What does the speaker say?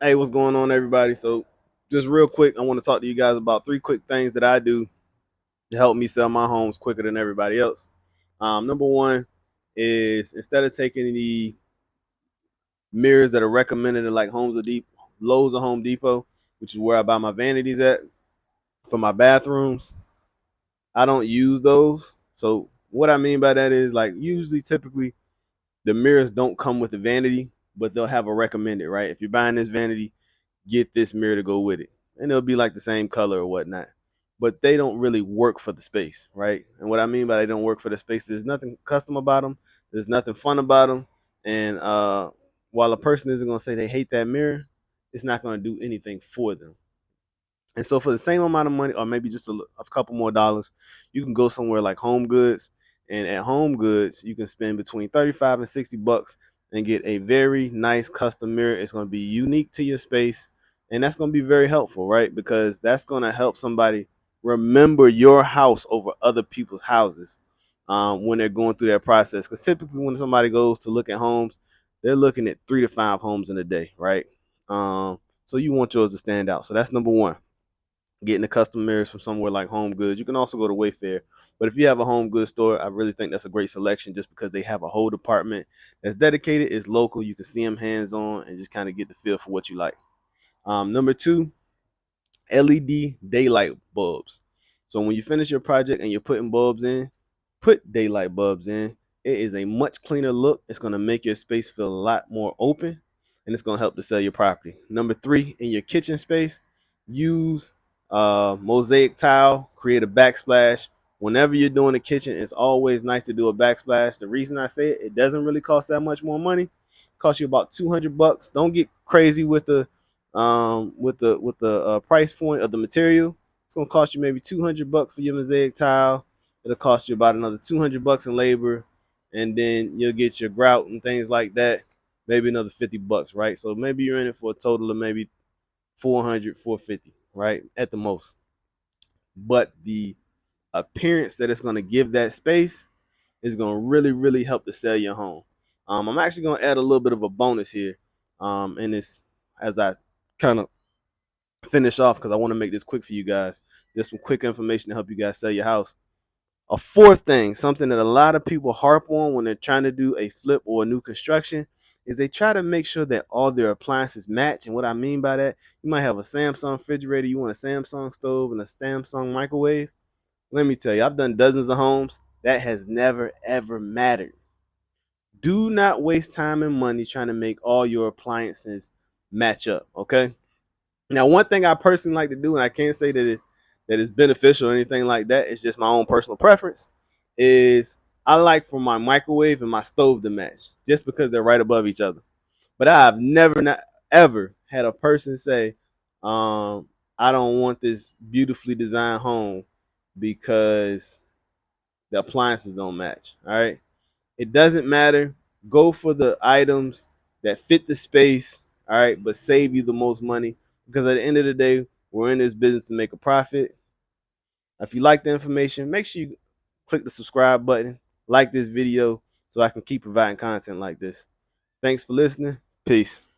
Hey, what's going on, everybody? So, just real quick, I want to talk to you guys about three quick things that I do to help me sell my homes quicker than everybody else. Number one is instead of taking the mirrors that are recommended at like Lowe's or Home Depot, which is where I buy my vanities at for my bathrooms, I don't use those. So, what I mean by that is like usually, typically, the mirrors don't come with the vanity, but they'll have a recommended, right? If you're buying this vanity, get this mirror to go with it. And it'll be like the same color or whatnot. But they don't really work for the space, right? And what I mean by they don't work for the space, there's nothing custom about them. There's nothing fun about them. And while a person isn't going to say they hate that mirror, it's not going to do anything for them. And so for the same amount of money, or maybe just a couple more dollars, you can go somewhere like Home Goods. And at Home Goods, you can spend between 35 and 60 bucks and get a very nice custom mirror. It's going to be unique to your space. And that's going to be very helpful, right? Because that's going to help somebody remember your house over other people's houses when they're going through that process. Because typically, when somebody goes to look at homes, they're looking at 3 to 5 homes in a day, right? So you want yours to stand out. So that's number one, getting the custom mirrors from somewhere like Home Goods. You can also go to Wayfair. But if you have a Home Goods store, I really think that's a great selection just because they have a whole department that's dedicated. It's local. You can see them hands on and just kind of get the feel for what you like. Number two, LED daylight bulbs. So when you finish your project and you're putting bulbs in, put daylight bulbs in. It is a much cleaner look. It's going to make your space feel a lot more open, and it's going to help to sell your property. Number three, in your kitchen space, use mosaic tile, create a backsplash. Whenever you're doing the kitchen, it's always nice to do a backsplash. The reason I say it doesn't really cost that much more money. It costs you about 200 bucks. Don't get crazy with the price point of the material. It's gonna cost you maybe 200 bucks for your mosaic tile. It'll cost you about another 200 bucks in labor, and then you'll get your grout and things like that. Maybe another 50 bucks, right? So maybe you're in it for a total of maybe 400, 450, right, at the most. But the appearance that it's gonna give that space is gonna really, really help to sell your home. I'm actually gonna add a little bit of a bonus here, in this as I kind of finish off because I want to make this quick for you guys. Just some quick information to help you guys sell your house. A fourth thing, something that a lot of people harp on when they're trying to do a flip or a new construction, is they try to make sure that all their appliances match. And what I mean by that, you might have a Samsung refrigerator, you want a Samsung stove, and a Samsung microwave. Let me tell you, I've done dozens of homes. That has never, ever mattered. Do not waste time and money trying to make all your appliances match up, okay? Now, one thing I personally like to do, and I can't say that it's beneficial or anything like that, it's just my own personal preference, is I like for my microwave and my stove to match just because they're right above each other. But I've never, not ever had a person say, I don't want this beautifully designed home because the appliances don't match. All right. It doesn't matter. Go for the items that fit the space, all right, but save you the most money. Because at the end of the day, we're in this business to make a profit. If you like the information, make sure you click the subscribe button, like this video, so I can keep providing content like this. Thanks for listening. Peace.